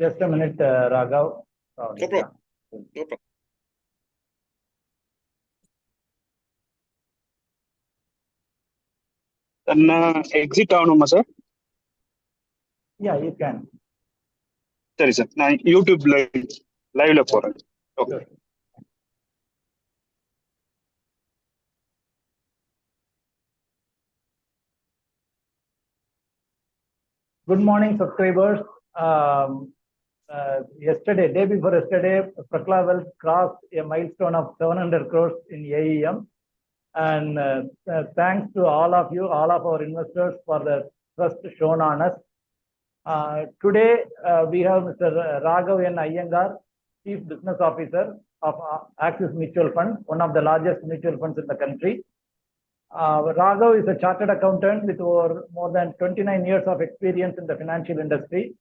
Just a minute, Raghav. No problem. No problem. Exit avunuma sir. Yeah, you can. Sorry sir. Na YouTube live la poren. Okay. Sure. Good morning, subscribers. Day before yesterday, Prakla Wealth crossed a milestone of 700 crores in AEM. And thanks to all of you, all of our investors for the trust shown on us. Today, we have Mr. Raghav Iyengar, Chief Business Officer of Axis Mutual Fund, one of the largest mutual funds in the country. Raghav is a chartered accountant with more than 29 years of experience in the financial industry.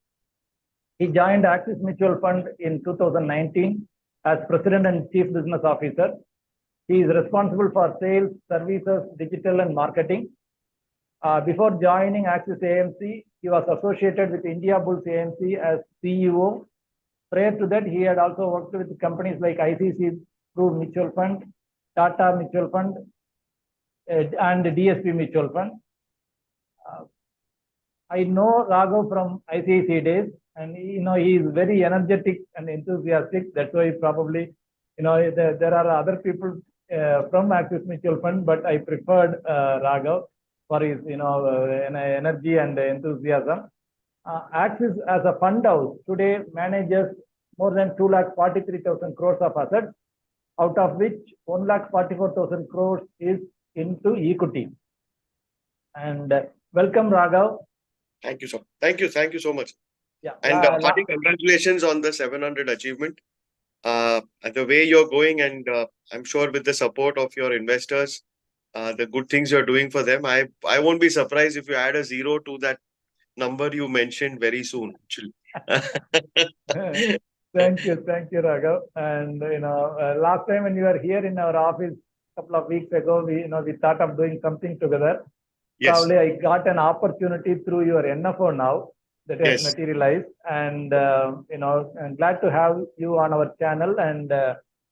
He joined Axis Mutual Fund in 2019 as President and Chief Business Officer. He is responsible for sales, services, digital, and marketing. Before joining Axis AMC, he was associated with India Bulls AMC as CEO. Prior to that, he had also worked with companies like ICICI Pru Mutual Fund, Tata Mutual Fund, and DSP Mutual Fund. I know Raghav from ICICI days, and he is very energetic and enthusiastic. That's why probably there are other people from Axis Mutual Fund, but I preferred Raghav for his energy and enthusiasm. Axis as a fund house today manages more than 2,43,000 crores of assets, out of which 1,44,000 crores is into equity. And welcome, Raghav. Thank you, sir. Thank you so much. Yeah. And hearty congratulations on the 700 achievement. The way you're going, and I'm sure with the support of your investors, the good things you're doing for them, I won't be surprised if you add a zero to that number you mentioned very soon. Thank you, Raghav. And last time when you were here in our office a couple of weeks ago, we thought of doing something together. Yes. Probably I got an opportunity through your NFO now that has materialized, and I'm glad to have you on our channel, and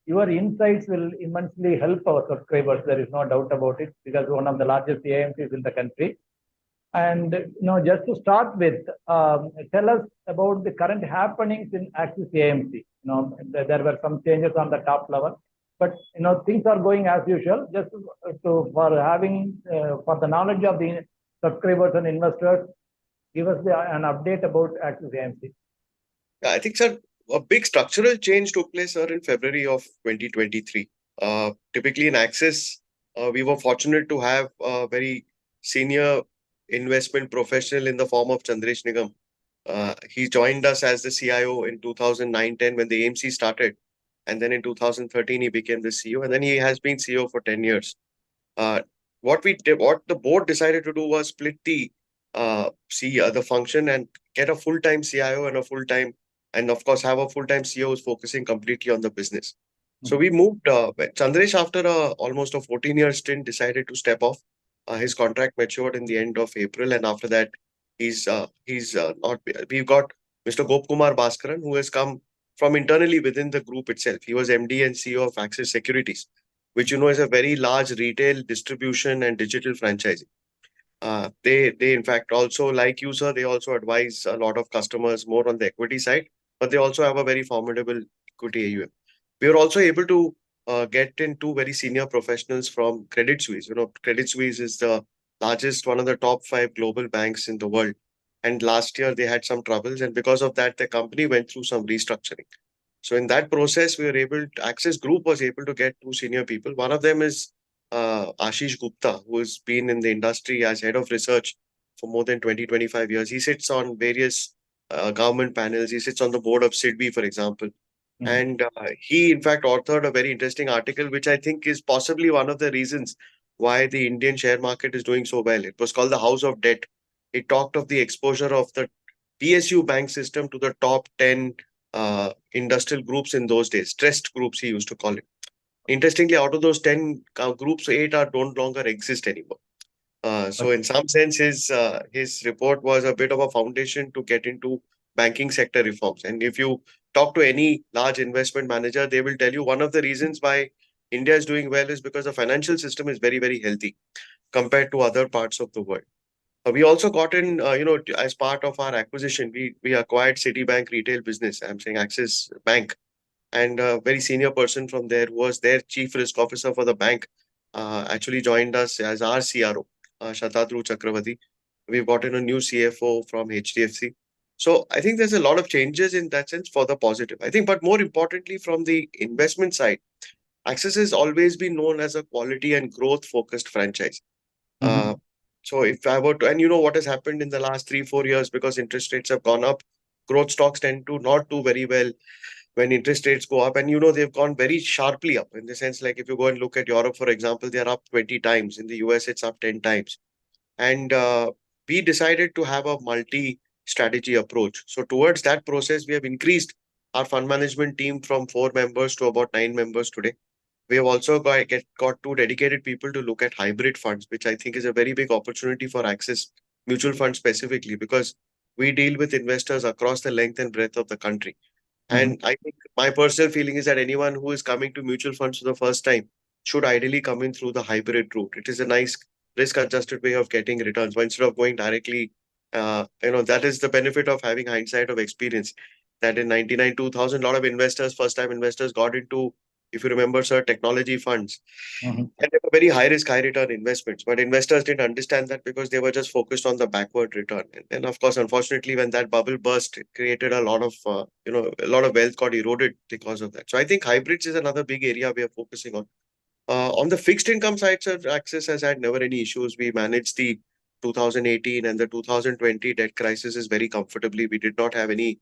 your insights will immensely help our subscribers. There is no doubt about it, because one of the largest AMCs in the country. And just to start with, tell us about the current happenings in Axis AMC. There were some changes on the top level, but things are going as usual. Just for the knowledge of the subscribers and investors, give us an update about Axis AMC. I think, sir, a big structural change took place, sir, in February of 2023. Typically in Axis, we were fortunate to have a very senior investment professional in the form of Chandresh Nigam. He joined us as the CIO in 2009-10 when the AMC started. And then in 2013, he became the CEO. And then he has been CEO for 10 years. What the board decided to do was split the function and get a full-time CIO and of course have a full-time CEO who's focusing completely on the business. So we moved. Chandresh, after almost a 14-year stint, decided to step off. His contract matured in the end of April, and after that, we've got Mr. Gopkumar Bhaskaran, who has come from internally within the group itself. He was MD and CEO of Axis Securities, which is a very large retail distribution and digital franchising. They in fact also, like you, sir, they also advise a lot of customers more on the equity side, but they also have a very formidable equity AUM. We are also able to get in two very senior professionals from Credit Suisse. Credit Suisse is the largest, one of the top 5 global banks in the world. And last year they had some troubles, and because of that, the company went through some restructuring. So in that process, Axis Group was able to get 2 senior people. One of them is Ashish Gupta, who has been in the industry as head of research for more than 20-25 years. He sits on various government panels. He sits on the board of SIDBI, for example. And he, in fact, authored a very interesting article, which I think is possibly one of the reasons why the Indian share market is doing so well. It was called The House of Debt. It talked of the exposure of the PSU bank system to the top 10 industrial groups in those days, stressed groups, he used to call it. Interestingly, out of those 10 groups, 8 don't longer exist anymore. So in some sense, his report was a bit of a foundation to get into banking sector reforms. And if you talk to any large investment manager, they will tell you one of the reasons why India is doing well is because the financial system is very, very healthy compared to other parts of the world. We also got in, as part of our acquisition, we acquired Citibank retail business. I'm saying Axis Bank, and a very senior person from there who was their chief risk officer for the bank actually joined us as our CRO, Shatatru Chakravarti. We've gotten a new CFO from HDFC. So I think there's a lot of changes in that sense for the positive. I think, but more importantly, from the investment side, Axis has always been known as a quality and growth focused franchise. Mhm. Uh, so if I were to, and you know what has happened in the last 3, 4 years because interest rates have gone up, growth stocks tend to not do very well when interest rates go up. And they've gone very sharply up in the sense like if you go and look at Europe, for example, they're up 20 times. In the US, it's up 10 times. And we decided to have a multi-strategy approach. So towards that process, we have increased our fund management team from 4 members to about 9 members today. We have also got 2 dedicated people to look at hybrid funds, which I think is a very big opportunity for Axis Mutual Fund specifically, because we deal with investors across the length and breadth of the country. Mhm. And I think my personal feeling is that anyone who is coming to mutual funds for the first time should ideally come in through the hybrid route. It is a nice risk-adjusted way of getting returns. But instead of going directly, that is the benefit of having hindsight of experience. That in 99, 2000, a lot of investors, first-time investors got into, if you remember, sir, technology funds. Mhm. And they were very high risk, high return investments. But investors didn't understand that because they were just focused on the backward return. And of course, unfortunately, when that bubble burst, it created a lot of, a lot of wealth got eroded because of that. So I think hybrids is another big area we are focusing on. On the fixed income side, sir, Axis has had never any issues. We managed the 2018 and the 2020 debt crisis is very comfortably. We did not have any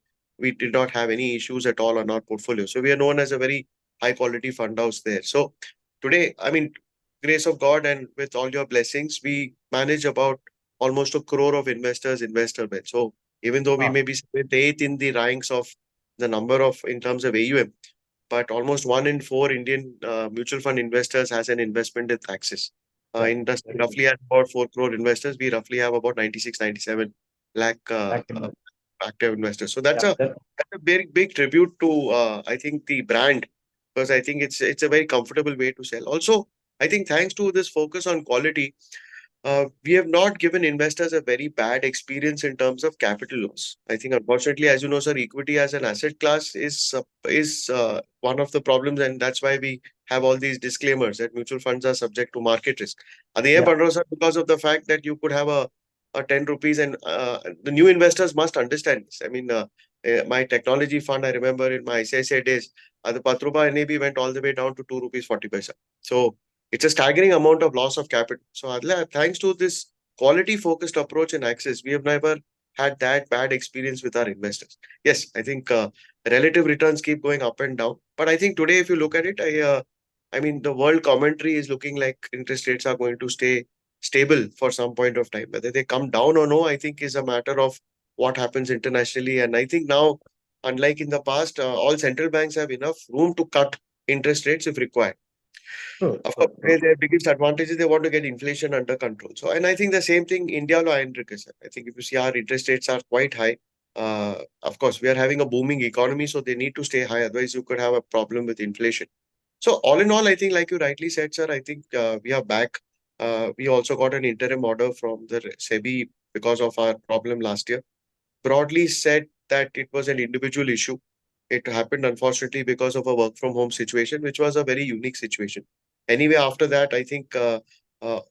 issues at all on our portfolio. So we are known as a very high quality fund house there. So today, I mean, grace of God and with all your blessings, we manage about almost a crore of investors investor base. So even though we Wow. may be eighth in the ranks of the number of in terms of AUM, but almost 1 in 4 Indian mutual fund investors has an investment with Axis. Yeah. Industry Very good. roughly has about 4 crore investors. We roughly have about 96, 97 lakh Back in the- active investors. So that's Yeah. a big, big tribute to, I think, the brand, because I think it's a very comfortable way to sell. Also, I think thanks to this focus on quality, we have not given investors a very bad experience in terms of capital loss. I think, unfortunately, as you know, sir, equity as an asset class is one of the problems, and that's why we have all these disclaimers that mutual funds are subject to market risk. And Yeah. because of the fact that you could have a 10 rupees, and the new investors must understand this. I mean, my technology fund, I remember in my ICICI days, the Patruba NAB went all the way down to 2 rupees 40 paisa. So it's a staggering amount of loss of capital. So, Adla, thanks to this quality focused approach and access, we have never had that bad experience with our investors. Yes, I think relative returns keep going up and down. But I think today, if you look at it, I mean, the world commentary is looking like interest rates are going to stay stable for some point of time. Whether they come down or no, I think is a matter of what happens internationally. And I think now, unlike in the past, all central banks have enough room to cut interest rates if required. True. Of course, True. True. their biggest advantage is they want to get inflation under control. So, and I think the same thing India law and sir. I think if you see our interest rates are quite high. Of course, we are having a booming economy, so they need to stay high. Otherwise, you could have a problem with inflation. So, all in all, I think, like you rightly said, sir, I think we are back. We also got an interim order from the SEBI because of our problem last year. Broadly said that it was an individual issue. It happened unfortunately because of a work from home situation, which was a very unique situation. Anyway, after that, I think the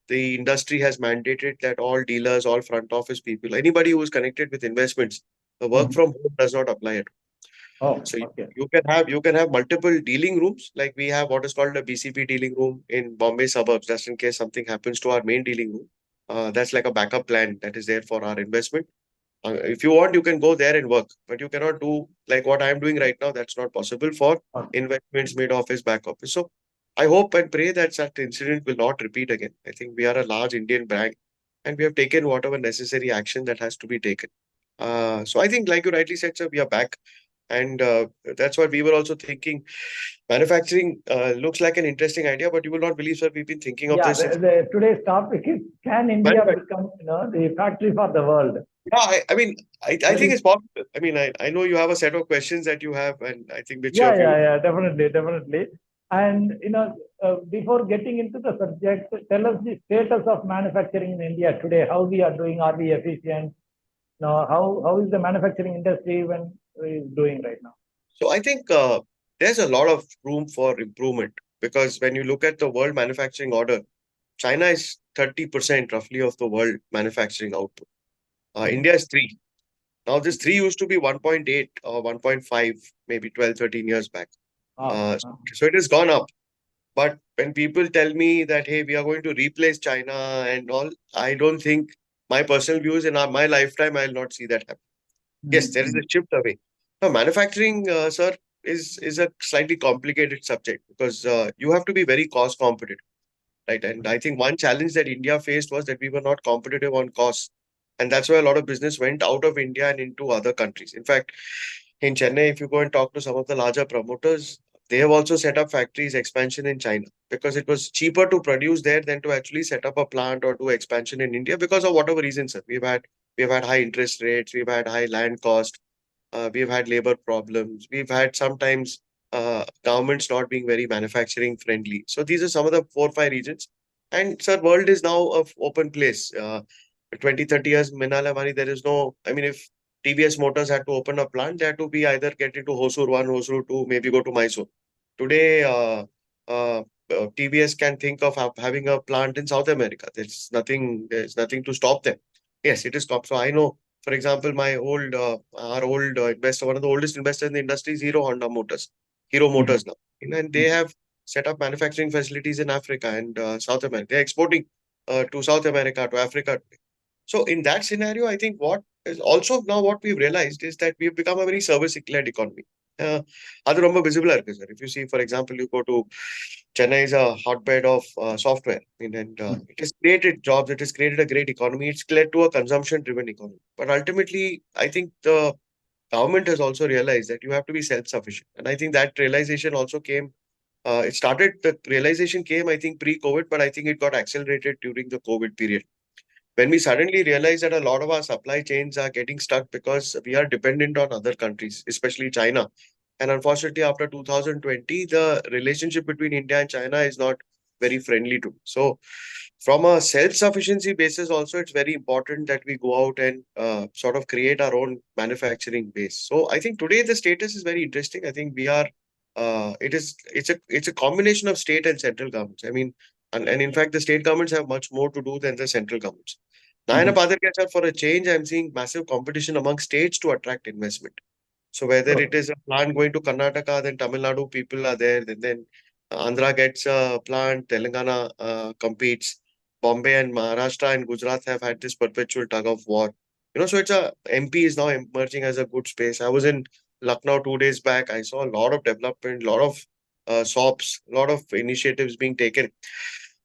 industry has mandated that all dealers, all front office people, anybody who is connected with investments, the work Mhm. from home does not apply at all. Oh, So okay. you can have multiple dealing rooms, like we have what is called a BCP dealing room in Bombay suburbs, just in case something happens to our main dealing room. That's like a backup plan that is there for our investment. If you want, you can go there and work, but you cannot do like what I'm doing right now. That's not possible for Okay. investments, mid office, back office. So I hope and pray that such incident will not repeat again. I think we are a large Indian bank and we have taken whatever necessary action that has to be taken. So I think, like you rightly said, sir, we are back. And that's what we were also thinking. Manufacturing looks like an interesting idea, but you will not believe, sir, we've been thinking of Yeah, this since today's topic is, can India manufacturing. become, the factory for the world? Yeah, I mean, I That think is, it's possible. I mean, I know you have a set of questions that you have, and I think which yeah, of you. yeah, definitely, definitely. And before getting into the subject, tell us the status of manufacturing in India today. How we are doing? Are we efficient? How is the manufacturing industry when is doing right now? So I think there's a lot of room for improvement because when you look at the world manufacturing order, China is 30% roughly of the world manufacturing output. Mhm. India is 3. Now, this 3 used to be 1.8 or 1.5, maybe 12, 13 years back. Ah, So it has gone up. But when people tell me that, hey, we are going to replace China and all, I don't think my personal views in my lifetime, I'll not see that happen. Yes, there is a mhm, shift away. Now, manufacturing, sir, is a slightly complicated subject because you have to be very cost competitive, right? And I think one challenge that India faced was that we were not competitive on costs. And that's why a lot of business went out of India and into other countries. In fact, in Chennai, if you go and talk to some of the larger promoters, they have also set up factories expansion in China because it was cheaper to produce there than to actually set up a plant or do expansion in India because of whatever reasons, sir. We've had high interest rates, we've had high land cost, we've had labor problems. We've had sometimes governments not being very manufacturing friendly. So these are some of the 4 or 5 reasons. And sir, world is now a open place. 20, 30 years, Minala Mani, there is no, I mean, if TVS Motors had to open a plant, they had to be either get into Hosur 1, Hosur 2, maybe go to Mysore. Today, TVS can think of having a plant in South America. There's nothing to stop them. Yes, it is top. So I know, for example, our old investor, one of the oldest investors in the industry is Hero mhm, Motors now. And they have set up manufacturing facilities in Africa and South America. They're exporting to South America, to Africa. So in that scenario, I think what is also now what we've realized is that we've become a very service-led economy. Uh, அது ரொம்ப visible இருக்கு sir. If you see, for example, you go to Chennai is a hotbed of software, and mhm, it has created jobs. It has created a great economy. It's led to a consumption-driven economy. But ultimately, I think the government has also realized that you have to be self-sufficient, and I think that realization also came. The realization came, I think, pre-COVID, but I think it got accelerated during the COVID period when we suddenly realize that a lot of our supply chains are getting stuck because we are dependent on other countries, especially China. And unfortunately, after 2020, the relationship between India and China is not very friendly to. So, from a self-sufficiency basis, also it's very important that we go out and sort of create our own manufacturing base. So, I think today the status is very interesting. I think we are. It's a combination of state and central governments. I mean, and in fact, the state governments have much more to do than the central governments. Nayana mhm. Padarkar, for a change, I'm seeing massive competition among states to attract investment. So whether it Oh, is a plant going to Karnataka, then Tamil Nadu people are there, then Andhra gets a plant, Telangana competes, Bombay and Maharashtra and Gujarat have had this perpetual tug of war. So it's a MP is now emerging as a good space. I was in Lucknow 2 days back. I saw a lot of development, a lot of SOPs, a lot of initiatives being taken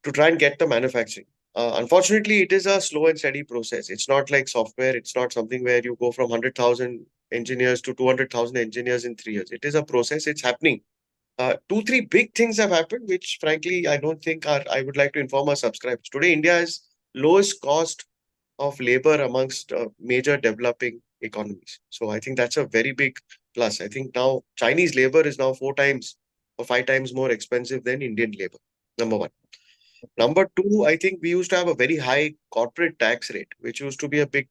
to try and get the manufacturing. Unfortunately, it is a slow and steady process. It's not like software. It's not something where you go from 100,000 engineers to 200,000 engineers in 3 years. It is a process. It's happening. Two, three big things have happened, which frankly, I don't think I would like to inform our subscribers. Today, India has lowest cost of labor amongst major developing economies. So I think that's a very big plus. I think now Chinese labor is now 4 times or 5 times more expensive than Indian labor. Number one. Number two, I think we used to have a very high corporate tax rate, which used to be a big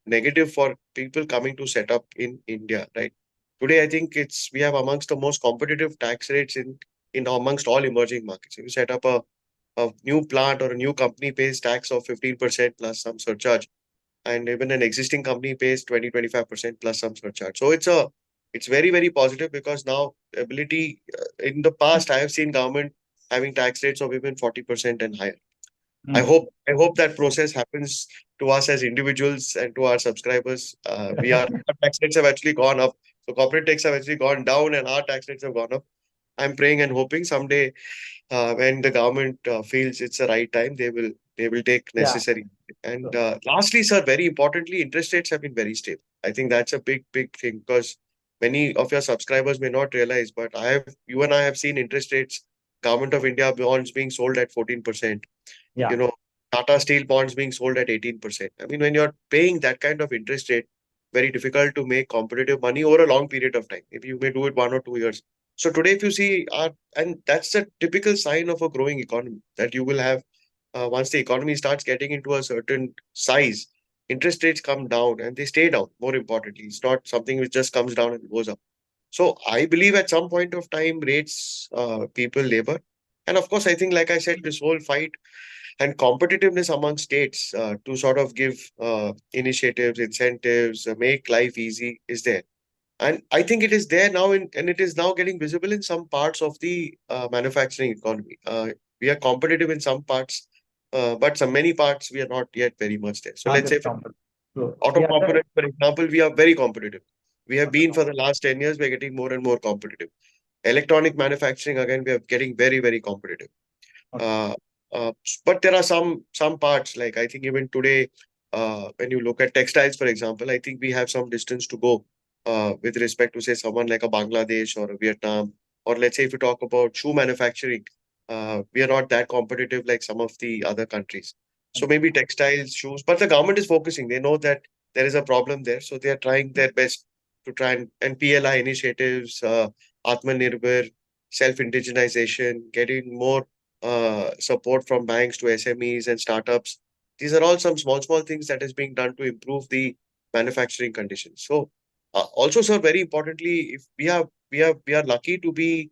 negative for people coming to set up in India, right? Today, I think we have amongst the most competitive tax rates in amongst all emerging markets. If you set up a new plant or a new company pays tax of 15% plus some surcharge, and even an existing company pays 20-25% plus some surcharge. So it's very, very positive because now ability in the past I have seen government having tax rates of even 40% and higher. I mhm. hope I hope that process happens to us as individuals and to our subscribers. Our tax rates have actually gone up. So corporate tax have actually gone down and our tax rates have gone up. I'm praying and hoping someday when the government feels it's the right time, they will take Yeah. necessary. And So, lastly, sir, very importantly, interest rates have been very stable. I think that's a big thing because many of your subscribers may not realize, but you and I have seen interest rates, Government of India bonds being sold at 14%, Yeah. you know, Tata Steel bonds being sold at 18%. I mean, when you're paying that kind of interest rate, very difficult to make competitive money over a long period of time. Maybe you may do it 1 or 2 years. So today, if you see, and that's a typical sign of a growing economy that you will have once the economy starts getting into a certain size, interest rates come down and they stay down. More importantly, it's not something which just comes down and goes up. So I believe at some point of time, rates people labor. And of course, I think, like I said, this whole fight and competitiveness among states to sort of give initiatives, incentives, make life easy is there. And I think it is there now, and it is now getting visible in some parts of the manufacturing economy. We are competitive in some parts, but some many parts we are not yet very much there. So Not let's yet say for competitive. So, auto yeah, components, for example, we are very competitive. We have auto been for the last 10 years, we're getting more and more competitive. Electronic manufacturing, again, we are getting very, very competitive. Okay. Uh, but there are some parts, like I think even today, when you look at textiles, for example, I think we have some distance to go with respect to, say, someone like a Bangladesh or a Vietnam, or let's say if you talk about shoe manufacturing, we are not that competitive like some of the other countries. So maybe textiles, shoes, but the government is focusing. They know that there is a problem there, so they are trying their best to try and PLI initiatives, Atmanirbhar, self-indigenization, getting more support from banks to SMEs and startups. These are all some small things that is being done to improve the manufacturing conditions. So, also, sir, very importantly, if we are lucky to be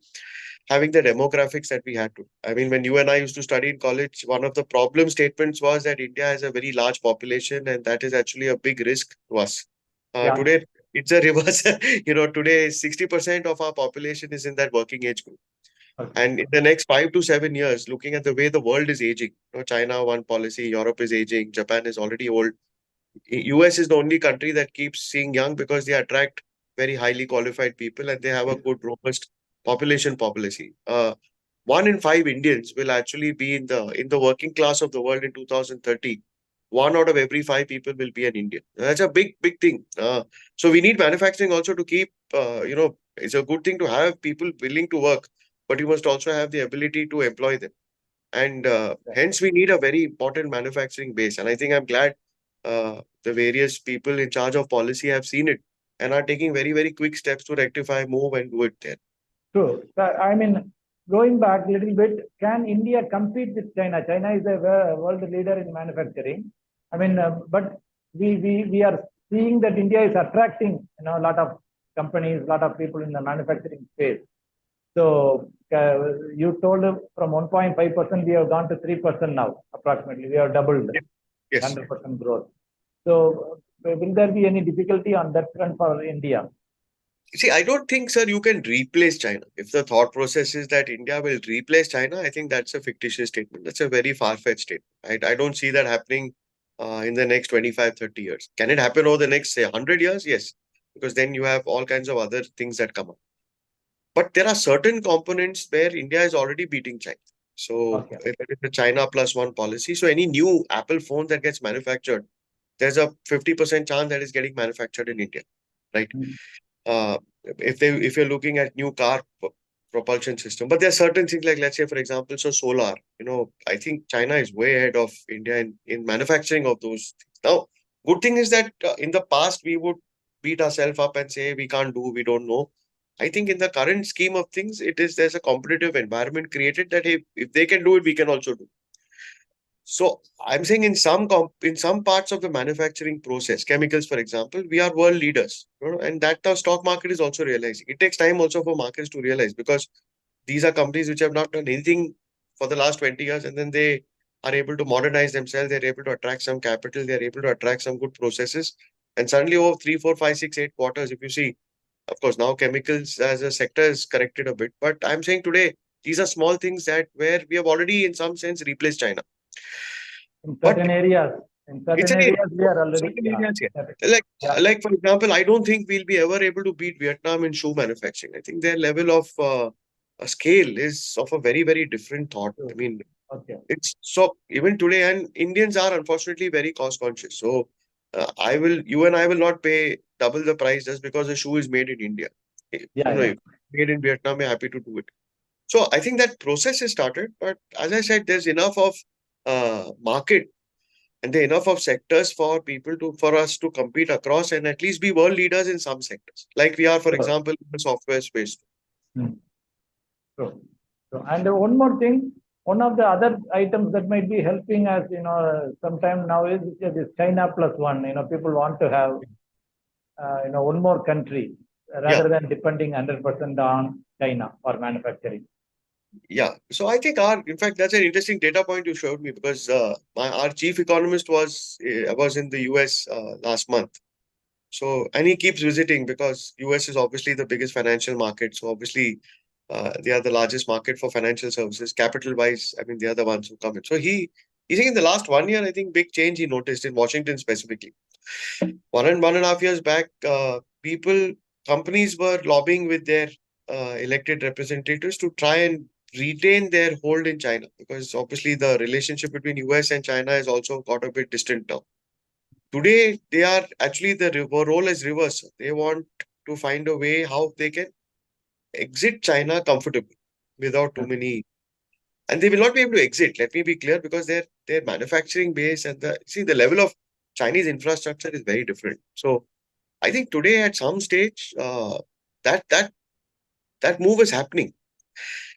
having the demographics that we had to. I mean, when you and I used to study in college, one of the problem statements was that India has a very large population, and that is actually a big risk to us. Yeah. Today, it's a reverse. Today 60% of our population is in that working age group. Okay. And in the next 5 to 7 years, looking at the way the world is aging, China one policy, Europe is aging, Japan is already old. US is the only country that keeps seeing young because they attract very highly qualified people and they have a good, robust population policy. 1 in 5 Indians will actually be in the working class of the world in 2030. 1 out of every 5 people will be an Indian. That's a big thing. So we need manufacturing also to keep. It's a good thing to have people willing to work, but you must also have the ability to employ them. And hence, we need a very important manufacturing base. And I think I'm glad the various people in charge of policy have seen it and are taking very quick steps to rectify, move, and do it there. True. So, I mean, going back a little bit, can India compete with China? China is a world leader in manufacturing. I mean, but we are seeing that India is attracting a lot of companies, a lot of people in the manufacturing space. So you told from 1.5% we have gone to 3% now, approximately. We have doubled, Yes. 100% growth. So will there be any difficulty on that front for India? See, I don't think, sir, you can replace China. If the thought process is that India will replace China, I think that's a fictitious statement. That's a very far-fetched statement. I don't see that happening in the next 25, 30 years. Can it happen over the next, say, 100 years? Yes, because then you have all kinds of other things that come up. But there are certain components where India is already beating China. So Okay. there is the China plus one policy. So any new Apple phone that gets manufactured, there's a 50% chance that is getting manufactured in India, right? Mhm. If you're looking at new car propulsion system, but there are certain things like, let's say, for example, so solar, I think China is way ahead of India in manufacturing of those things. Now, good thing is that in the past we would beat ourselves up and say we can't do, we don't know. I think in the current scheme of things, there's a competitive environment created that if they can do it, we can also do. So I'm saying in some parts of the manufacturing process, chemicals, for example, we are world leaders, and that the stock market is also realizing. It takes time also for markets to realize because these are companies which have not done anything for the last 20 years, and then they are able to modernize themselves. They're able to attract some capital. They're able to attract some good processes, and suddenly over 3, 4, 5, 6, 8 quarters, if you see, of course, now chemicals as a sector is corrected a bit, but I'm saying today these are small things that where we have already, in some sense, replaced China. In But certain areas, it's an area. we are already. Certain areas, yeah. Correct. Like for example, I don't think we'll be ever able to beat Vietnam in shoe manufacturing. I think their level of scale is of a very different thought. I mean, Okay. it's so even today, and Indians are unfortunately very cost conscious. So you and I will not pay double the price just because the shoe is made in India. Yeah, yeah. If made in Vietnam, we're happy to do it. So I think that process has started, but as I said, there's enough of market and there enough of sectors for people to for us to compete across and at least be world leaders in some sectors, like we are, for Sure. example, in the software space. Hmm. True. So, and one more thing, one of the other items that might be helping us, sometime now is this China plus one. People want to have, one more country Yeah, rather than depending 100% on China for manufacturing. yeah. So I think in fact, that's an interesting data point you showed me because our chief economist was in the US last month. So, and he keeps visiting because US is obviously the biggest financial market. So obviously, they are the largest market for financial services. Capital wise, I mean, they are the ones who come in. So he's saying in the last 1 year, I think big change he noticed in Washington specifically. 1.5 years back, companies were lobbying with their elected representatives to try and retain their hold in China because obviously the relationship between US and China has also got a bit distant now. Today, they are actually role is reversed. They want to find a way how they can exit China comfortably without too many, and they will not be able to exit. Let me be clear, because their manufacturing base and the level of Chinese infrastructure is very different. So I think today at some stage, that that that move is happening.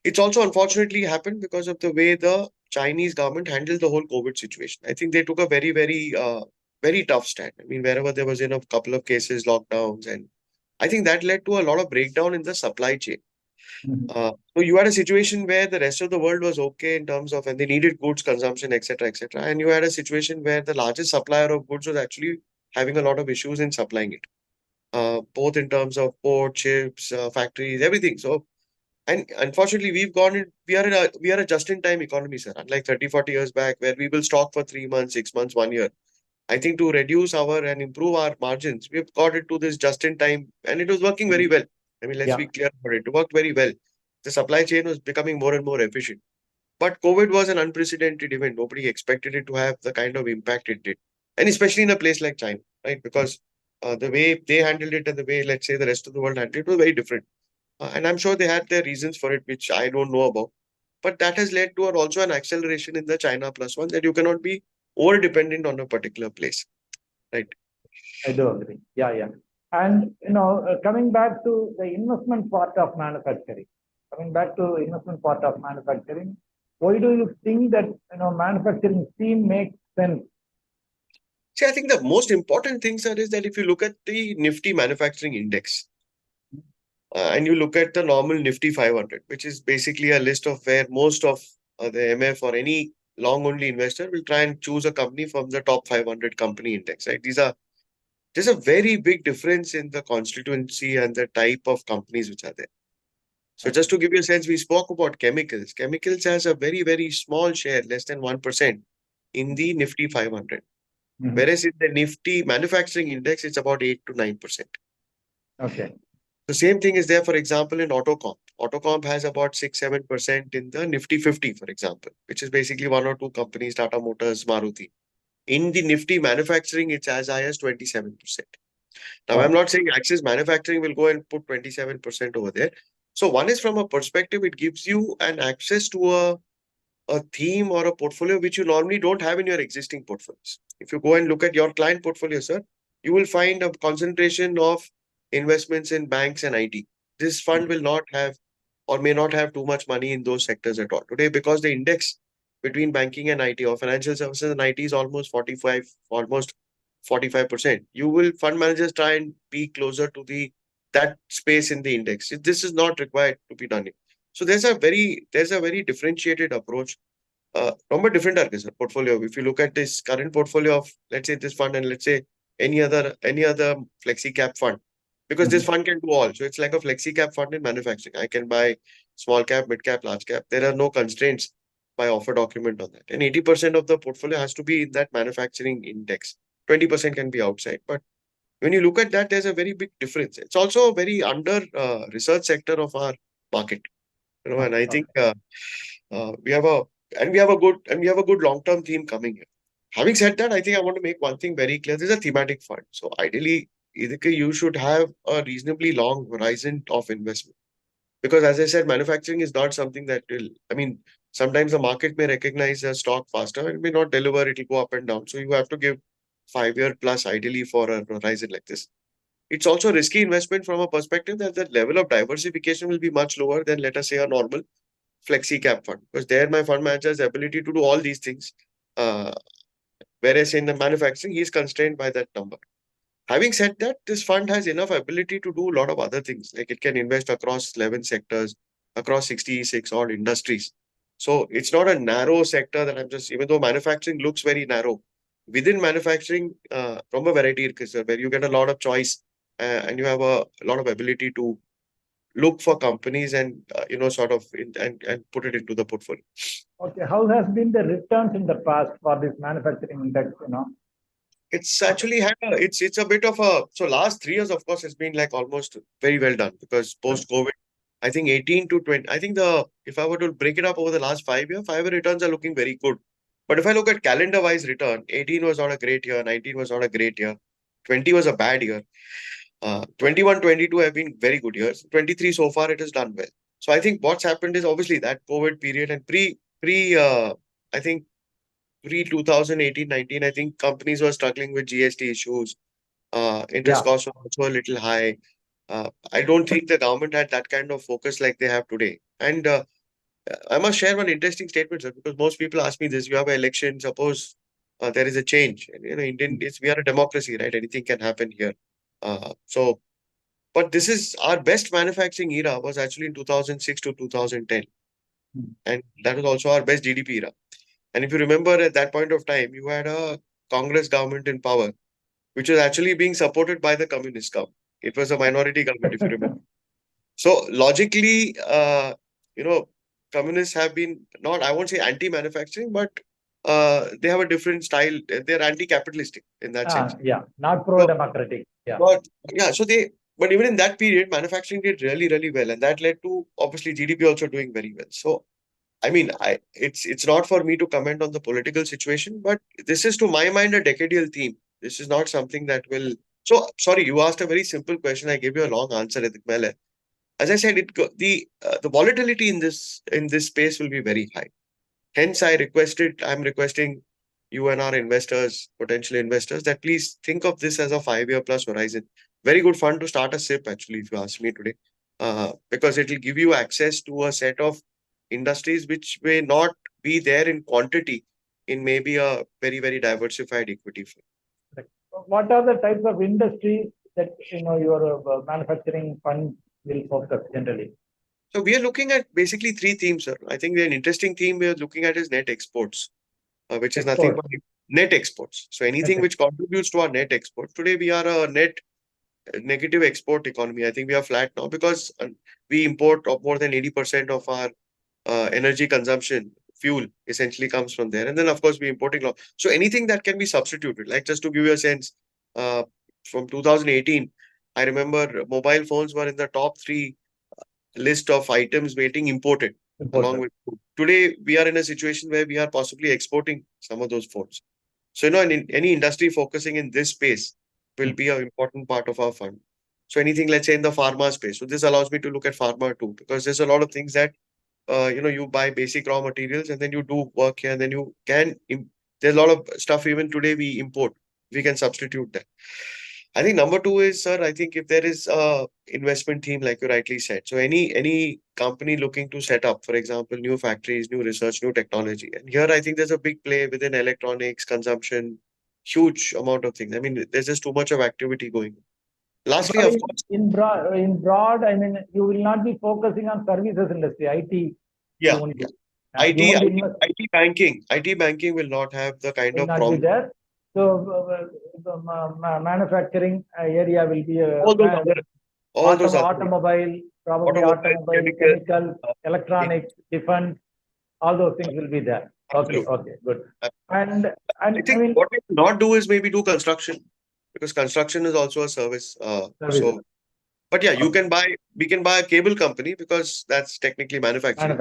It's also unfortunately happened because of the way the Chinese government handled the whole COVID situation. I think they took a very tough stand. I mean, wherever there was in a couple of cases, lockdowns, and I think that led to a lot of breakdown in the supply chain. Mhm. So you had a situation where the rest of the world was okay in terms of, and they needed goods consumption, etc., etc. And you had a situation where the largest supplier of goods was actually having a lot of issues in supplying it, both in terms of port, ships, factories, everything. So, and unfortunately, we are a just-in-time economy, sir. Unlike 30, 40 years back, where we will stock for 3 months, 6 months, 1 year. I think to reduce our and improve our margins, we've got it to this just-in-time, and it was working very well. I mean, let's Yeah, be clear about it. It worked very well. The supply chain was becoming more and more efficient. But COVID was an unprecedented event. Nobody expected it to have the kind of impact it did, and especially in a place like China, right? Because the way they handled it and the way, let's say, the rest of the world handled it was very different. And I'm sure they had their reasons for it, which I don't know about. But that has led to also an acceleration in the China plus one, that you cannot be over dependent on a particular place, right? I do agree. Yeah, yeah. And coming back to the investment part of manufacturing, why do you think that manufacturing theme makes sense? See, I think the most important thing, sir, is that if you look at the Nifty Manufacturing Index, and you look at the normal Nifty 500, which is basically a list of where most of the MF or any long only investor will try and choose a company from the top 500 company index, right? There's a very big difference in the constituency and the type of companies which are there. So just to give you a sense, we spoke about chemicals. Chemicals has a very small share, less than 1% in the Nifty 500. Mhm. Whereas in the Nifty Manufacturing Index, it's about 8 to 9%. Okay. The same thing is there, for example, in Autocomp. Autocomp has about 6-7% in the Nifty 50, for example, which is basically one or two companies, Tata Motors, Maruti. In the Nifty Manufacturing, it's as high as 27%. Now, I'm Wow. not saying Axis Manufacturing will go and put 27% over there. So, one is from a perspective, it gives you an access to a theme or a portfolio which you normally don't have in your existing portfolios. If you go and look at your client portfolio, sir, you will find a concentration of investments in banks and IT. This fund will not have or may not have too much money in those sectors at all. Today, because the index between banking and IT or financial services and IT is almost 45%. You will fund managers try and be closer to that space in the index. This is not required to be done. So there's a very differentiated approach from a different target portfolio. If you look at this current portfolio of, let's say, this fund and let's say any other flexi cap fund, because this Mhm. fund can do all. So it's like a flexi cap fund in manufacturing. I can buy small cap, mid cap, large cap. There are no constraints by offer document on that. And 80% of the portfolio has to be in that manufacturing index. 20% can be outside. But when you look at that, there's a very big difference. It's also a very under research sector of our market. And I think we have a good long-term theme coming here. Having said that, I think I want to make one thing very clear. This is a thematic fund. So ideally, you should have a reasonably long horizon of investment. Because as I said, manufacturing is not something that will, I mean, sometimes the market may recognize a stock faster and may not deliver, it will go up and down. So you have to give 5 year plus ideally for a horizon like this. It's also risky investment from a perspective that the level of diversification will be much lower than, let us say, a normal flexi cap fund. Because there, my fund manager's ability to do all these things, uh, whereas in the manufacturing, he is constrained by that number. Having said that, this fund has enough ability to do a lot of other things. Like it can invest across 11 sectors, across 66 odd industries. So it's not a narrow sector that I'm just, even though manufacturing looks very narrow, within manufacturing, from a variety where you get a lot of choice and you have a lot of ability to look for companies and, sort of and put it into the portfolio. Okay, how has been the returns in the past for this manufacturing index, It's actually had it's a bit of a, so last 3 years, of course, it's been like almost very well done because post-COVID, I think 18 to 20, I think if I were to break it up over the last 5 years, 5 year returns are looking very good. But if I look at calendar wise return, 18 was not a great year, 19 was not a great year, 20 was a bad year. 21, 22 have been very good years. 23 so far it has done well. So I think what's happened is obviously that COVID period and I think pre 2018, 19, I think companies were struggling with GST issues. Interest Yeah. costs were also a little high. I don't think the government had that kind of focus like they have today. And I must share one interesting statement, sir, because most people ask me this. You have an election, suppose there is a change. And, we are a democracy, right? Anything can happen here. But this is our best manufacturing era was actually in 2006 to 2010. And that was also our best GDP era. And if you remember at that point of time, you had a Congress government in power, which was actually being supported by the communist government. It was a minority government, if you remember. So logically, communists have been not, I won't say anti-manufacturing, but they have a different style. They're anti-capitalistic in that sense. Yeah, not pro-democratic. Yeah. But even in that period, manufacturing did really, really well. And that led to obviously GDP also doing very well. So I mean, it's not for me to comment on the political situation, but this is to my mind a decadal theme. This is not something that will. So sorry, you asked a very simple question. I gave you a long answer, Ritik Mele. As I said, the volatility in this space will be very high. Hence, I'm requesting you and our investors, potential investors, that please think of this as a 5 year plus horizon. Very good fun to start a SIP, actually, if you ask me today, because it will give you access to a set of industries which may not be there in quantity in maybe a very, very diversified equity fund. What are the types of industries that your manufacturing fund will focus generally? So we are looking at basically three themes, sir. I think an interesting theme we are looking at is net exports, which is nothing but net exports. So anything which contributes to our net exports. Today we are a net negative export economy. I think we are flat now because we import more than 80% of our energy consumption. Fuel essentially comes from there. And then, of course, we importing a lot. So anything that can be substituted, like just to give you a sense, from 2018, I remember mobile phones were in the top 3 list of items getting imported along with food. Today, we are in a situation where we are possibly exporting some of those phones. So, in any industry focusing in this space will be an important part of our fund. So anything, let's say in the pharma space. So this allows me to look at pharma too, because there's a lot of things that, you buy basic raw materials and then you do work here and then you can, there's a lot of stuff even today we import. We can substitute that. I think number 2 is, sir, I think if there is a investment theme, like you rightly said, so any company looking to set up, for example, new factories, new research, new technology. And here I think there's a big play within electronics, consumption, huge amount of things. I mean, there's just too much of activity going on. Lastly, of course, in broad, I mean, you will not be focusing on services industry, IT. Yeah. IT banking will not have the kind of problem. There. So manufacturing area will be all those automobile, probably automobile, chemical, electronics, defense, all those things will be there. Okay, good. And I think what we will not do is maybe do construction, because construction is also a service. But yeah, we can buy a cable company because that's technically manufacturing.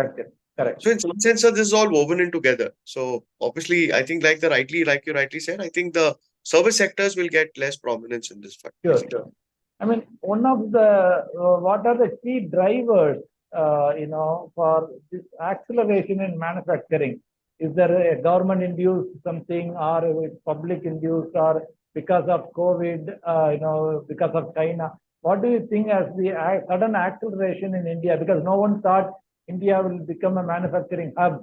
Correct. So in some sense, this is all woven in together. So obviously, I think like you rightly said, I think the service sectors will get less prominence in this fund. Sure, sure. I mean, one of the, what are the key drivers, for this acceleration in manufacturing? Is there a government-induced something, or it's public-induced, or because of COVID, because of China? What do you think as the sudden acceleration in India? Because no one thought India will become a manufacturing hub,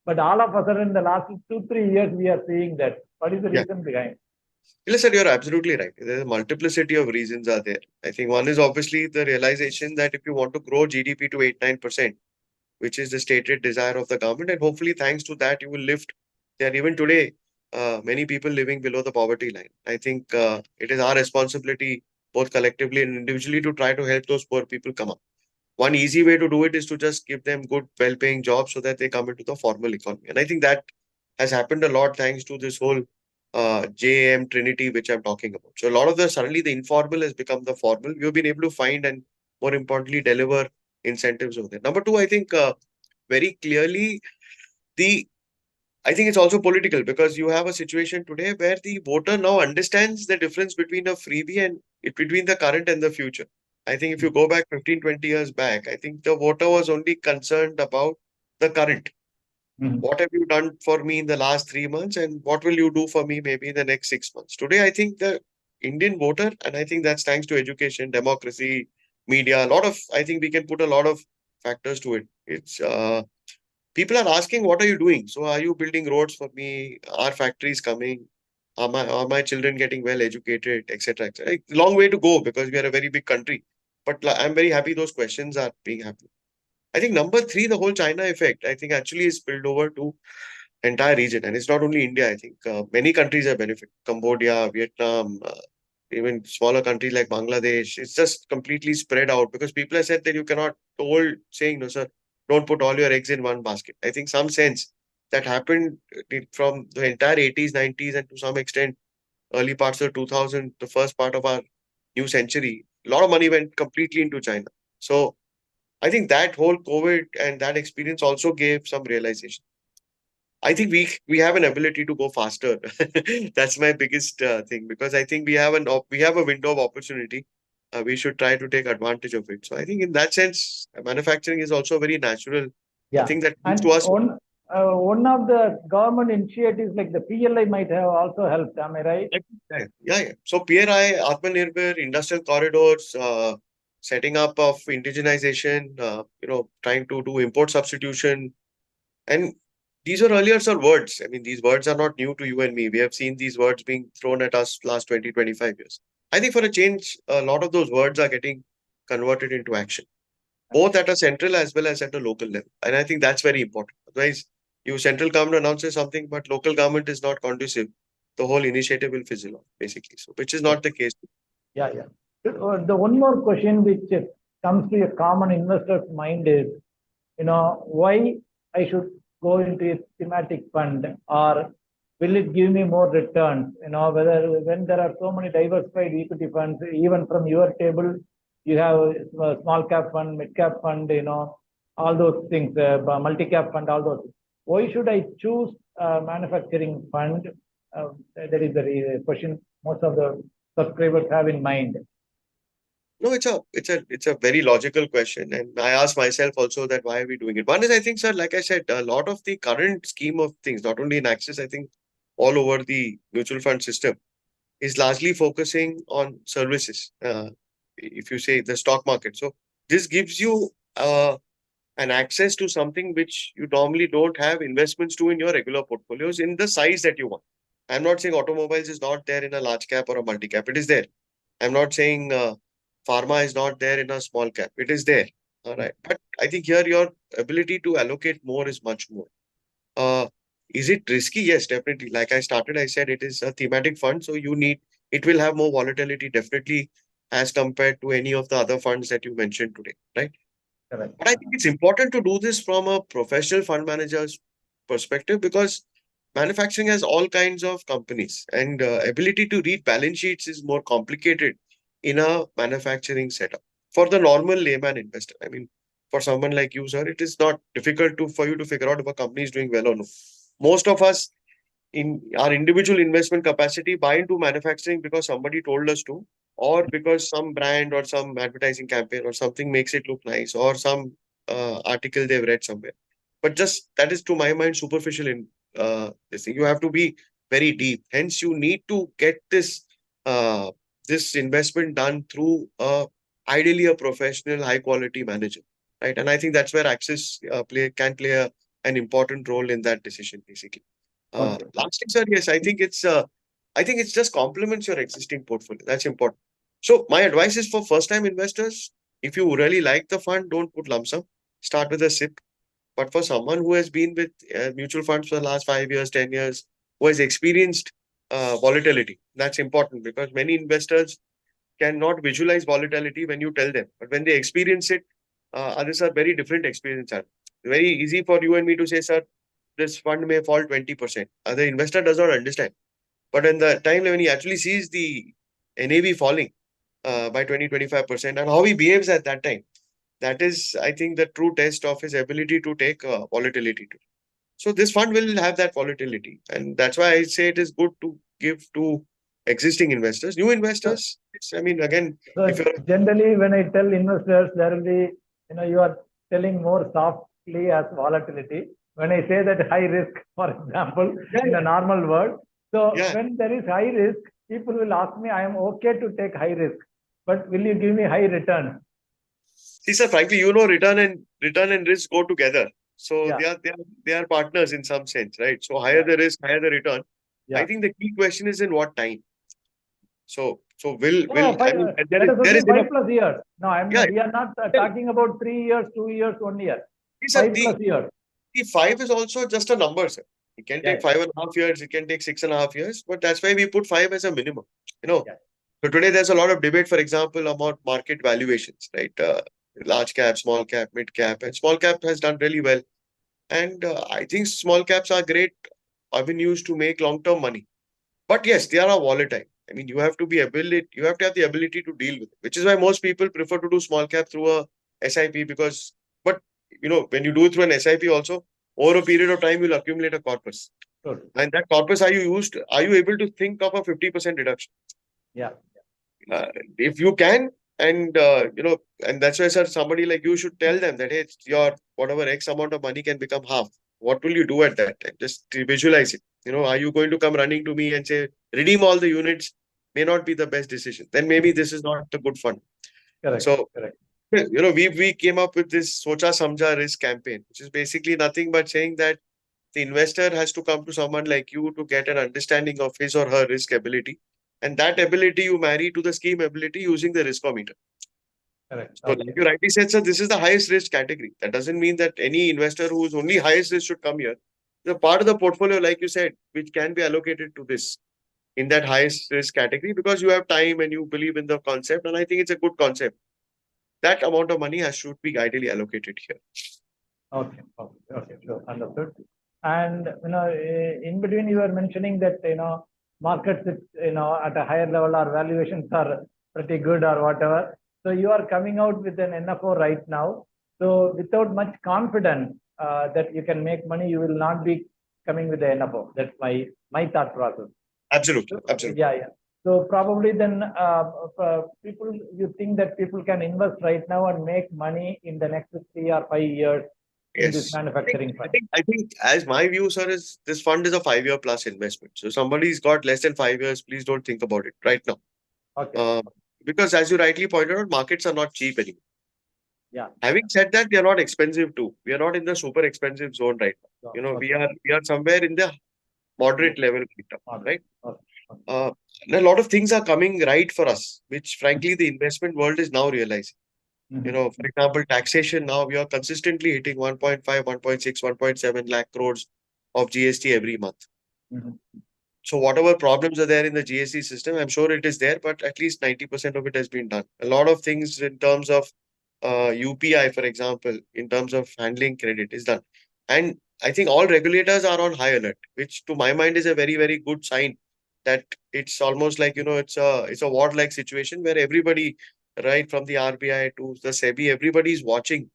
but all of a sudden, in the last 2, 3 years, we are seeing that. What is the Yeah. reason behind? Listen, you're absolutely right. There's a multiplicity of reasons are there. I think one is obviously the realization that if you want to grow GDP to 8-9%, which is the stated desire of the government, and hopefully thanks to that you will lift. There even today, many people living below the poverty line. I think it is our responsibility, both collectively and individually, to try to help those poor people come up. One easy way to do it is to just give them good, well-paying jobs so that they come into the formal economy. And I think that has happened a lot thanks to this whole JAM Trinity, which I'm talking about. So a lot of suddenly the informal has become the formal. We've been able to find and more importantly, deliver incentives over there. Number two, I think very clearly the I think it's also political because you have a situation today where the voter now understands the difference between a freebie and between the current and the future. I think if you go back 15, 20 years back, I think the voter was only concerned about the current. Mhm. What have you done for me in the last 3 months and what will you do for me maybe in the next 6 months? Today, I think the Indian voter, and I think that's thanks to education, democracy, media, I think we can put a lot of factors to it. It's people are asking, what are you doing? So are you building roads for me? Are factories coming? Are my children getting well educated, etc., etc. Long way to go because we are a very big country. But I'm very happy those questions are being happening. I think number three, the whole China effect, I think actually is spilled over to entire region. And it's not only India, I think many countries have benefited. Cambodia, Vietnam, even smaller countries like Bangladesh. It's just completely spread out because people have said that you cannot told saying, no, sir, don't put all your eggs in one basket. I think some sense that happened from the entire 80s, 90s, and to some extent, early parts of 2000, the first part of our new century. A lot of money went completely into China. So I think that whole COVID and that experience also gave some realization. I think we have an ability to go faster. That's my biggest thing because I think we have a window of opportunity. We should try to take advantage of it. So I think in that sense, manufacturing is also a very natural Yeah. thing that comes And to us. one of the government initiatives like the PLI might have also helped. Am I right? Yeah, yeah, yeah. So PRI, Atmanirbhar, industrial corridors, setting up of indigenization, trying to do import substitution. And these are earlier, sir, words. I mean, these words are not new to you and me. We have seen these words being thrown at us last 20, 25 years. I think for a change, a lot of those words are getting converted into action, both at a central as well as at a local level. And I think that's very important. Otherwise, you central government announces something, but local government is not conducive. The whole initiative will fizzle out, basically. So, which is not the case. Yeah, yeah. The one more question which comes to a common investor's mind is, why I should go into a thematic fund, or will it give me more returns? Whether when there are so many diversified equity funds, even from your table, you have a small cap fund, mid cap fund, all those things, multi cap fund, all those. Why should I choose a manufacturing fund? That is the question most of the subscribers have in mind. No, it's a very logical question, and I ask myself also that why are we doing it? One is I think, sir, like I said, a lot of the current scheme of things, not only in Axis, I think all over the mutual fund system, is largely focusing on services. If you say the stock market, so this gives you an access to something which you normally don't have investments to in your regular portfolios in the size that you want. I'm not saying automobiles is not there in a large cap or a multi cap. It is there. I'm not saying pharma is not there in a small cap. It is there. All right. But I think here your ability to allocate more is much more. Uh, is it risky? Yes, definitely. Like I said it is a thematic fund. So it will have more volatility definitely as compared to any of the other funds that you mentioned today. Right. Correct. But I think it's important to do this from a professional fund manager's perspective because manufacturing has all kinds of companies and ability to read balance sheets is more complicated in a manufacturing setup. For the normal layman investor, I mean, for someone like you, sir, it is not difficult for you to figure out if a company is doing well or no. Most of us in our individual investment capacity, buy into manufacturing because somebody told us to, or because some brand or some advertising campaign or something makes it look nice, or some article they've read somewhere. But just that is, to my mind, superficial in this thing. You have to be very deep. Hence, you need to get uh, this investment done through ideally a professional, high quality manager, right? And I think that's where Axis can play an important role in that decision, basically. Okay. Last thing, sir, yes, I think it's just complements your existing portfolio. That's important. So my advice is for first-time investors, if you really like the fund, don't put lump sum. Start with a SIP. But for someone who has been with mutual funds for the last 5 years, 10 years, who has experienced volatility, that's important because many investors cannot visualize volatility when you tell them. But when they experience it, others are very different experiences. Very easy for you and me to say, sir, this fund may fall 20%. The investor does not understand. But in the time when he actually sees the NAV falling by 20-25% and how he behaves at that time, that is, I think, the true test of his ability to take volatility. So this fund will have that volatility. And that's why I say it is good to give to existing investors. New investors, I mean, again, So if you're generally, when I tell investors, there will be, you are telling more softly as volatility. When I say that high risk, for example, in a normal world. So yeah. when there is high risk, people will ask me, I am okay to take high risk, but will you give me high return? See, sir, frankly, return and risk go together. So Yeah. they are partners in some sense, right? So higher Yeah. the risk, higher the return. I Yeah. think the key question is in what time. So will No, I mean let us there is assume enough. 5 plus years. No, Yeah, we are not talking about 3 years, 2 years, 1 year. see, sir, 5 plus years. the five is also just a number, sir. It can Yeah. take 5.5 years, it can take 6.5 years, but that's why we put five as a minimum. You know, Yeah. so today there's a lot of debate, for example, about market valuations, right? Large cap, small cap, mid cap, and small cap has done really well. And I think small caps are great avenues to make long-term money. But yes, they are volatile. I mean, you have to have the ability to deal with it, which is why most people prefer to do small cap through a SIP because, but when you do it through an SIP also, over a period of time, you'll accumulate a corpus. Sure. And that corpus, are you able to think of a 50% reduction? Yeah. Uh, if you can, and and that's why, sir, somebody like you should tell them that, hey, it's your whatever X amount of money can become half. What will you do at that time? Just visualize it. Are you going to come running to me and say, redeem all the units? May not be the best decision. Then maybe this is not a good fund. Correct. So, Correct. we came up with this Socha Samjha risk campaign, which is basically nothing but saying that the investor has to come to someone like you to get an understanding of his or her risk ability. And that ability you marry to the scheme ability using the riskometer. Correct. So, Okay. like you rightly said, sir, this is the highest risk category. That doesn't mean that any investor who is only highest risk should come here. The part of the portfolio, like you said, which can be allocated to this in that highest risk category because you have time and you believe in the concept. And I think it's a good concept. That amount of money should be ideally allocated here. Okay. Okay. Sure. Understood. And in between you were mentioning that markets at a higher level or valuations are pretty good or whatever. So you are coming out with an NFO right now. So without much confidence that you can make money, you will not be coming with the NFO. That's my thought process. Absolutely. Absolutely. Yeah. So probably then you think that people can invest right now and make money in the next 3 or 5 years in this Yes. manufacturing fund. I think as my view, sir, is this fund is a 5 year plus investment. So somebody's got less than 5 years, please don't think about it right now. Okay. Because as you rightly pointed out, markets are not cheap anymore. Yeah. Having said that, they are not expensive too. We are not in the super expensive zone right now. Okay. We are somewhere in the moderate level right now, right? Okay. And a lot of things are coming right for us, which frankly the investment world is now realizing. For example, taxation now we are consistently hitting 1.5, 1.6, 1.7 lakh crores of GST every month. So whatever problems are there in the GST system, I'm sure it is there, but at least 90% of it has been done. A lot of things in terms of UPI, for example, in terms of handling credit is done. And I think all regulators are on high alert, which to my mind is a very, very good sign that it's almost like, it's a war-like situation where everybody, right from the RBI to the SEBI, everybody is watching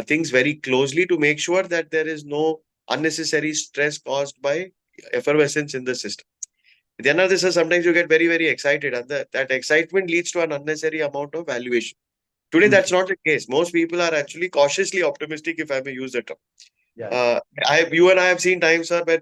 things very closely to make sure that there is no unnecessary stress caused by effervescence in the system. The another is sometimes you get very, very excited, and that excitement leads to an unnecessary amount of valuation. Today, Hmm. that's not the case. Most people are actually cautiously optimistic, if I may use the term. Yeah. You and I have seen times, sir, where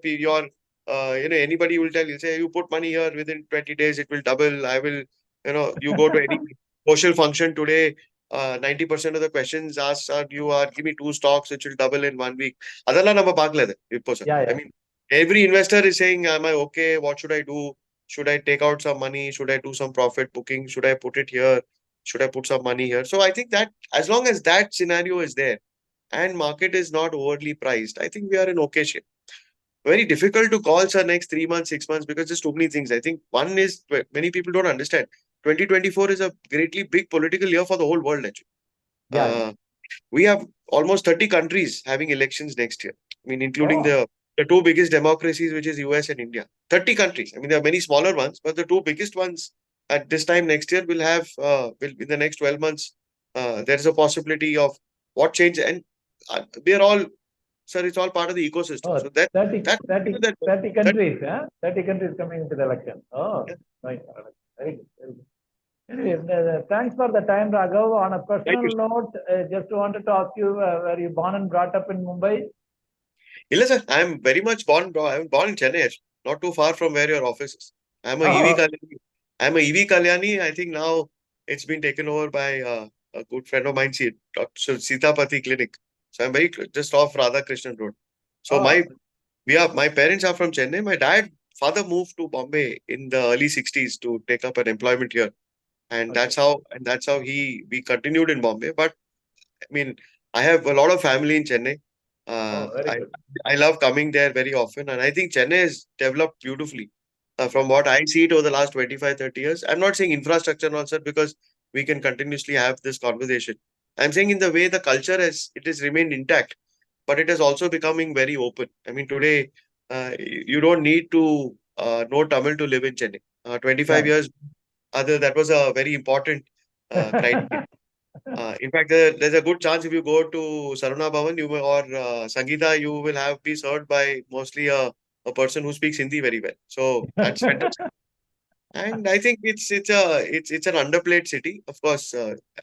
anybody will tell you, say, you put money here within 20 days, it will double. You go to any social function today, 90% of the questions asked are, give me two stocks, which will double in 1 week. Adala nama paakledhe, Vippo sir. Yeah. I mean, every investor is saying, am I okay? What should I do? Should I take out some money? Should I do some profit booking? Should I put it here? Should I put some money here? So I think that as long as that scenario is there, and market is not overly priced, I think we are in okay shape. Very difficult to call, sir, next 3 months, 6 months, because there's too many things. I think one is many people don't understand. 2024 is a greatly big political year for the whole world, actually. Yeah. We have almost 30 countries having elections next year. I mean, including Oh, the two biggest democracies, which is US and India. 30 countries. I mean, there are many smaller ones, but the two biggest ones at this time next year will have, will in the next 12 months, there is a possibility of what change. And we are all, sir, it's all part of the ecosystem. oh, So that, 30, that, 30, that, 30 that countries, huh? 30 countries coming into the election. Oh, yeah. nice. Very good. Very good. Anyway, thanks for the time, Raghav. On a Thank personal you. note, just wanted to ask you, were you born and brought up in Mumbai? Yes, sir, I am very much I'm born in Chennai, actually, not too far from where your office is. I'm a EV Oh, Kalyani. I'm a EV Kalyani. I think now it's been taken over by a good friend of mine, Dr. Sitapati Clinic. So I'm just off Radhakrishnan Road. So oh, my parents are from Chennai. My father moved to Bombay in the early 60s to take up an employment here. And okay. that's how we continued in Bombay. But I mean, I have a lot of family in Chennai. Oh, very I good. I love coming there very often, and I think Chennai has developed beautifully. Yeah. From what I see it over the last 25, 30 years, I'm not saying infrastructure also because we can continuously have this conversation. I'm saying in the way the culture has remained intact, but it is also becoming very open. I mean, today you don't need to know Tamil to live in Chennai. 25 Yeah. years, other that was a very important criteria. In fact, there's a good chance if you go to Saruna Bhavan or Sangeeta, you will be served by mostly a person who speaks Hindi very well. So that's fantastic. And I think it's an underplayed city. Of course,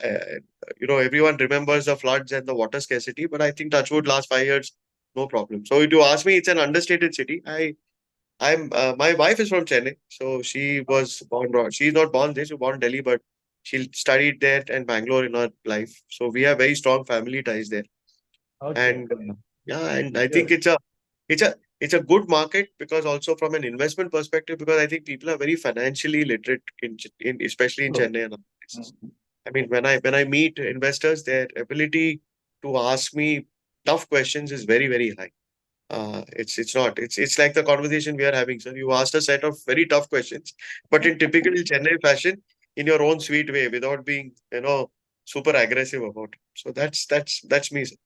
everyone remembers the floods and the water scarcity, but I think Touchwood last 5 years, no problem. So if you ask me, it's an understated city. My wife is from Chennai, so she was she's not born there, she was born in Delhi, but she studied there and Bangalore in her life. So we have very strong family ties there. Okay. And yeah, and I think Good. it's a it's a good market because also from an investment perspective, because I think people are very financially literate in especially in True. Chennai and other places. Mhm. I mean, when I meet investors, their ability to ask me tough questions is very, very high. It's not. It's like the conversation we are having, sir. You asked a set of very tough questions, but in typical Chennai fashion, in your own sweet way, without being, super aggressive about it. So that's me, sir.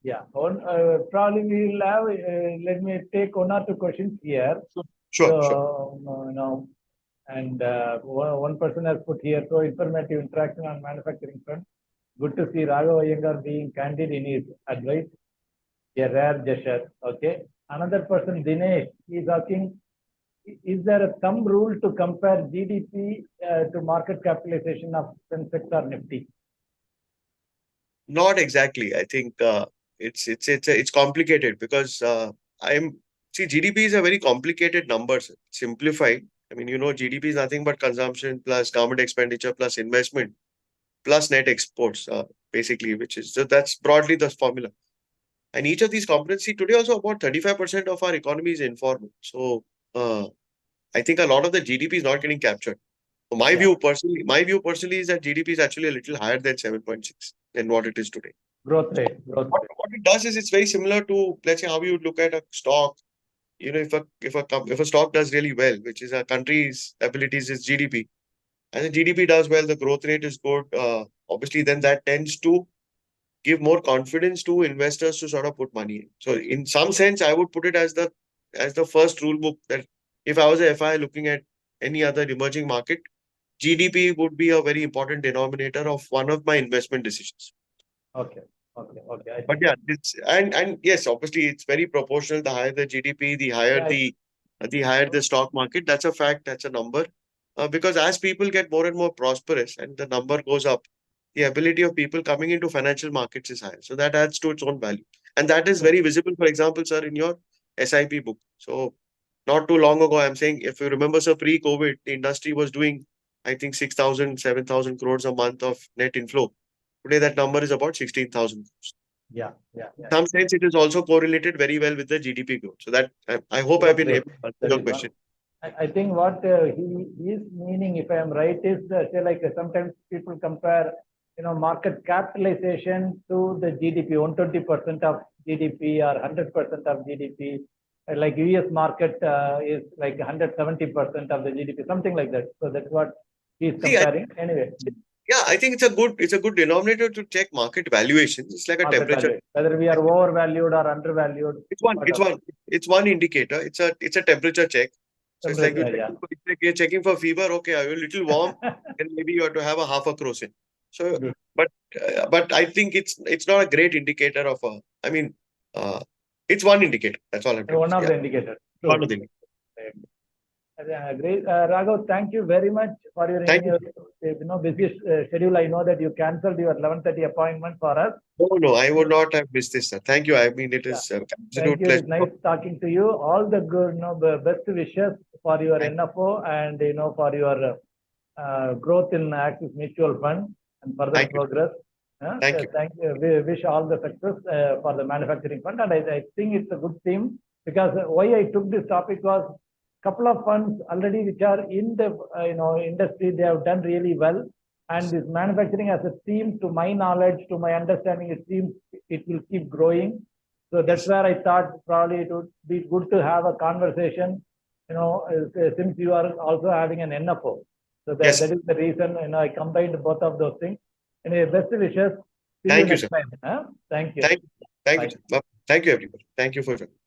Yeah. Probably we will have, let me take one or two questions here. Sure, sure. So, and one person has put here, so informative interaction on manufacturing front. Good to see Raghav Iyengar being candid in his advice. A rare gesture. Okay. Another person, Dinesh, is asking, is there a thumb rule to compare GDP to market capitalization of Sensex or Nifty? Not exactly. I think it's complicated because I'm see GDP is a very complicated number, sir. Simplified. I mean, GDP is nothing but consumption plus government expenditure plus investment plus net exports, basically, which is so that's broadly the formula. And each of these components, see, today also about 35% of our economy is informal. So uh, I think a lot of the GDP is not getting captured. So Yeah. my view personally is that GDP is actually a little higher than 7.6 than what it is today. Growth rate. Growth rate. What it does is it's very similar to, let's say, how you would look at a stock. If a stock does really well, which is a country's abilities is GDP, and the GDP does well, the growth rate is good. Obviously, then that tends to give more confidence to investors to sort of put money in. So in some sense, I would put it as the first rule book that if I was a FI looking at any other emerging market, GDP would be a very important denominator of one of my investment decisions. Okay. Okay, okay. I But think yeah, it's and yes, obviously it's very proportional. The higher the GDP, the higher the higher the stock market. That's a fact. That's a number. Because as people get more and more prosperous and the number goes up, the ability of people coming into financial markets is higher. So that adds to its own value, and that is very visible. For example, sir, in your SIP book. So not too long ago, I'm saying, if you remember, sir, pre-COVID, the industry was doing, I think, 6,000, 7,000 crores a month of net inflow. Today, that number is about 16,000 crores. yeah, yeah, In yeah. some sense, it is also correlated very well with the GDP growth. So that I hope I've been able to answer That your is question. I think what he is meaning, if I am right, is say like sometimes people compare, market capitalization to the GDP, 120% of GDP or 100% of GDP. Like US market is like 170% of the GDP, something like that. So that's what he is See, comparing. Anyway, yeah, I think it's a good denominator to check market valuations. It's like a market temperature. value, whether we are overvalued or undervalued. It's one indicator. It's a temperature check. So it's like Yeah. it's like you're checking for fever. Okay, are you a little warm? And maybe you have to have a half a crocin. So, Good. but I think it's not a great indicator of a. I mean, it's one indicator. That's all I'm trying One to of say. the Yeah. indicators. One of the indicators. Great. Raghav, thank you very much for your Thank you. busy schedule. I know that you cancelled your 11:30 appointment for us. No, I would not have missed this, sir. Thank you. I mean, it is Thank absolute you. pleasure. It's nice talking to you. All the good, the best wishes for your Thank NFO and for your growth in Axis Mutual Fund and further Thank you. progress. Thank you. Thank you. We wish all the success for the manufacturing fund, and I think it's a good theme, because why I took this topic was couple of funds already which are in the industry, they have done really well, and this manufacturing as a theme, to my knowledge, to my understanding, it seems it will keep growing. So that's where I thought probably it would be good to have a conversation, since you are also having an NFO. So Yes. that is the reason, I combined both of those things. Anyway, best wishes. See Thank you you, next time. Thank you. Thank you. Bye. Sir. Thank you, everybody. Thank you for joining.